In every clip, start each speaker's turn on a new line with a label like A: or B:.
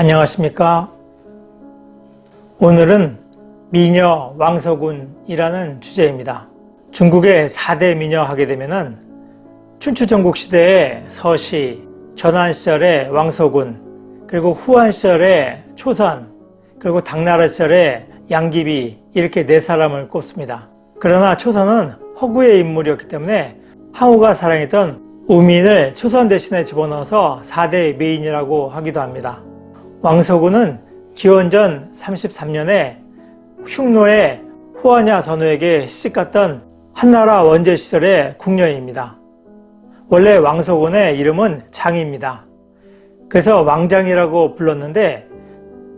A: 안녕하십니까. 오늘은 미녀 왕서군이라는 주제입니다. 중국의 4대 미녀 하게 되면은 춘추전국 시대의 서시, 전환 시절의 왕서군, 그리고 후한 시절의 초선, 그리고 당나라 시절의 양귀비, 이렇게 4사람을 꼽습니다. 그러나 초선은 허구의 인물이었기 때문에 항우가 사랑했던 우민을 초선 대신에 집어넣어서 4대 메인이라고 하기도 합니다. 왕서군은 기원전 33년에 흉노의 후하냐 전후에게 시집갔던 한나라 원제 시절의 궁녀입니다. 원래 왕서군의 이름은 장입니다. 그래서 왕장이라고 불렀는데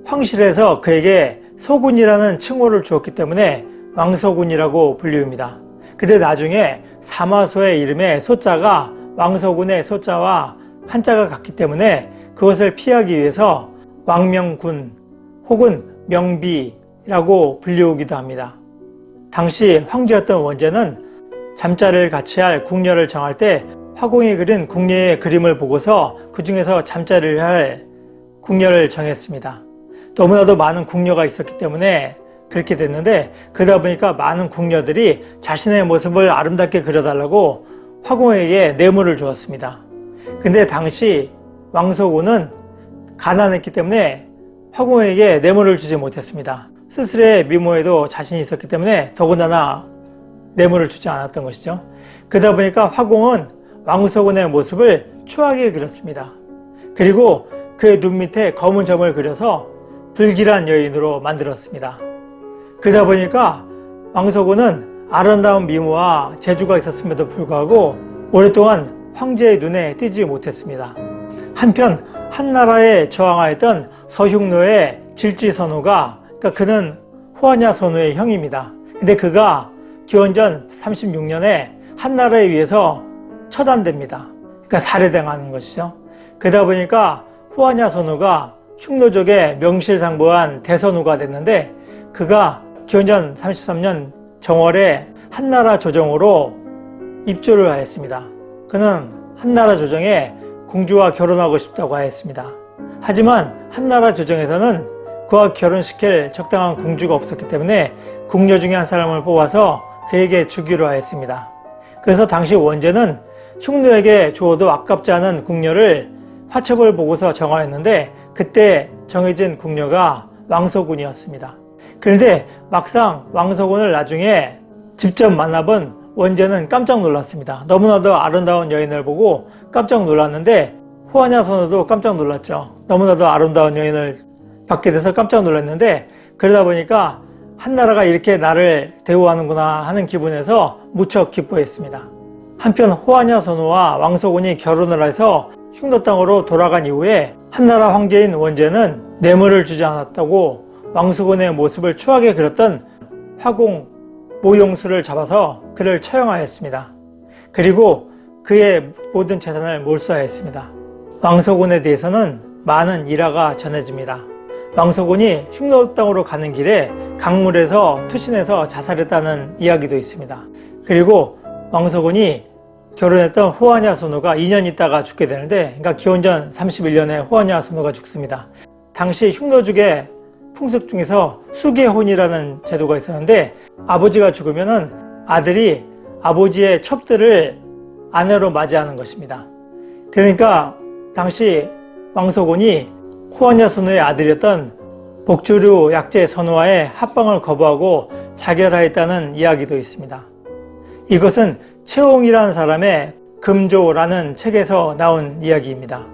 A: 황실에서 그에게 서군이라는 칭호를 주었기 때문에 왕서군이라고 불립니다. 근데 나중에 사마소의 이름의 소자가 왕서군의 소자와 한자가 같기 때문에 그것을 피하기 위해서 왕명군 혹은 명비라고 불리우기도 합니다. 당시 황제였던 원제는 잠자를 같이 할 궁녀를 정할 때 화공이 그린 궁녀의 그림을 보고서 그 중에서 잠자를 할 궁녀를 정했습니다. 너무나도 많은 궁녀가 있었기 때문에 그렇게 됐는데, 그러다 보니까 많은 궁녀들이 자신의 모습을 아름답게 그려달라고 화공에게 뇌물을 주었습니다. 근데 당시 왕서군은 가난했기 때문에 화공에게 뇌물을 주지 못했습니다. 스스로의 미모에도 자신이 있었기 때문에 더군다나 뇌물을 주지 않았던 것이죠. 그러다 보니까 화공은 왕서군의 모습을 추하게 그렸습니다. 그리고 그의 눈 밑에 검은 점을 그려서 불길한 여인으로 만들었습니다. 그러다 보니까 왕서군은 아름다운 미모와 재주가 있었음에도 불구하고 오랫동안 황제의 눈에 띄지 못했습니다. 한편 한나라에 저항하였던 서흉노의 질지선우가, 그러니까 그는 후하냐 선우의 형입니다. 근데 그가 기원전 36년에 한나라에 의해서 처단됩니다. 그러니까 살해당하는 것이죠. 그러다 보니까 후하냐 선우가 흉노족의 명실상부한 대선우가 됐는데, 그가 기원전 33년 정월에 한나라 조정으로 입조를 하였습니다. 그는 한나라 조정에 공주와 결혼하고 싶다고 하였습니다. 하지만 한나라 조정에서는 그와 결혼시킬 적당한 공주가 없었기 때문에 궁녀 중에 한 사람을 뽑아서 그에게 주기로 하였습니다. 그래서 당시 원제는 흉노에게 주어도 아깝지 않은 궁녀를 화첩을 보고서 정하였는데, 그때 정해진 궁녀가 왕서군이었습니다. 그런데 막상 왕서군을 나중에 직접 만나본 원제는 깜짝 놀랐습니다. 너무나도 아름다운 여인을 보고 깜짝 놀랐는데, 후하냐 선우도 깜짝 놀랐죠. 너무나도 아름다운 여인을 받게 돼서 깜짝 놀랐는데, 그러다 보니까 한나라가 이렇게 나를 대우하는구나 하는 기분에서 무척 기뻐했습니다. 한편 후하냐 선우와 왕서군이 결혼을 해서 흉노 땅으로 돌아간 이후에 한나라 황제인 원제는 뇌물을 주지 않았다고 왕서군의 모습을 추하게 그렸던 화공 모용수를 잡아서 그를 처형하였습니다. 그리고 그의 모든 재산을 몰수하였습니다. 왕서군에 대해서는 많은 일화가 전해집니다. 왕서군이 흉노 땅으로 가는 길에 강물에서 투신해서 자살했다는 이야기도 있습니다. 그리고 왕서군이 결혼했던 후하냐 선우가 2년 있다가 죽게 되는데, 그러니까 기원전 31년에 후하냐 선우가 죽습니다. 당시 흉노족의 풍습 중에서 수계혼이라는 제도가 있었는데, 아버지가 죽으면은 아들이 아버지의 첩들을 아내로 맞이하는 것입니다. 그러니까 당시 왕서군이 후하냐 선우의 아들이었던 복주류 약제 선우와의 합방을 거부하고 자결하였다는 이야기도 있습니다. 이것은 채홍이라는 사람의 금조라는 책에서 나온 이야기입니다.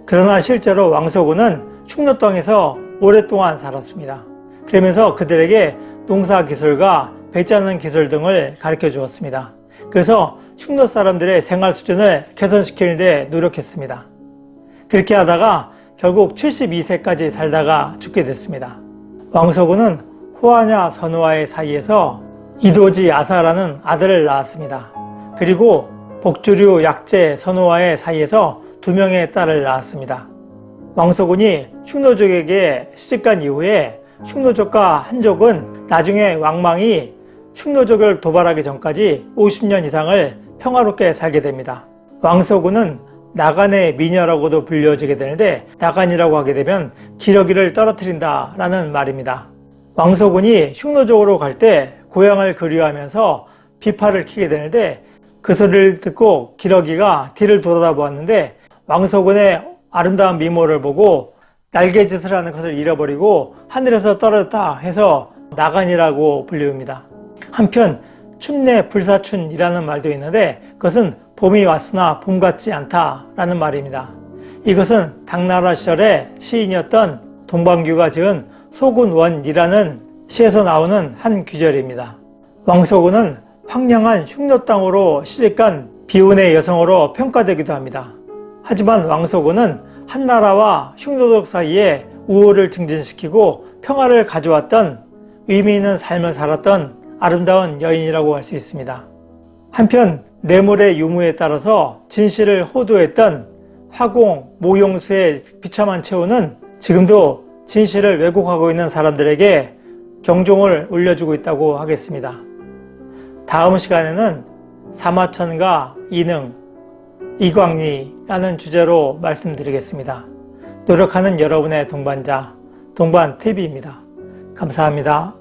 A: 그러나 실제로 왕서군은 흉노 땅에서 오랫동안 살았습니다. 그러면서 그들에게 농사기술과 배 짜는 기술 등을 가르쳐 주었습니다. 그래서 흉노 사람들의 생활 수준을 개선시키는 데 노력했습니다. 그렇게 하다가 결국 72세까지 살다가 죽게 됐습니다. 왕서군은 후하냐 선우와의 사이에서 이도지 아사라는 아들을 낳았습니다. 그리고 복주류 약제 선우와의 사이에서 2명의 딸을 낳았습니다. 왕서군이 흉노족에게 시집간 이후에 흉노족과 한족은 나중에 왕망이 흉노족을 도발하기 전까지 50년 이상을 평화롭게 살게 됩니다. 왕서군은 나간의 미녀라고도 불려지게 되는데, 나간이라고 하게 되면 기러기를 떨어뜨린다 라는 말입니다. 왕서군이 흉노적으로 갈 때 고향을 그리워하면서 비파를 키게 되는데, 그 소리를 듣고 기러기가 뒤를 돌아보았는데 왕서군의 아름다운 미모를 보고 날개짓을 하는 것을 잃어버리고 하늘에서 떨어졌다 해서 나간이라고 불립니다. 한편 춘내 불사춘이라는 말도 있는데, 그것은 봄이 왔으나 봄 같지 않다라는 말입니다. 이것은 당나라 시절의 시인이었던 동방규가 지은 소군원이라는 시에서 나오는 한 귀절입니다. 왕서군은 황량한 흉노 땅으로 시집간 비운의 여성으로 평가되기도 합니다. 하지만 왕서군은 한나라와 흉노족 사이에 우호를 증진시키고 평화를 가져왔던 의미 있는 삶을 살았던 아름다운 여인이라고 할 수 있습니다. 한편 뇌물의 유무에 따라서 진실을 호도했던 화공, 모용수의 비참한 최후는 지금도 진실을 왜곡하고 있는 사람들에게 경종을 울려주고 있다고 하겠습니다. 다음 시간에는 사마천과 이능, 이광리라는 주제로 말씀드리겠습니다. 노력하는 여러분의 동반자, 동반TV입니다. 감사합니다.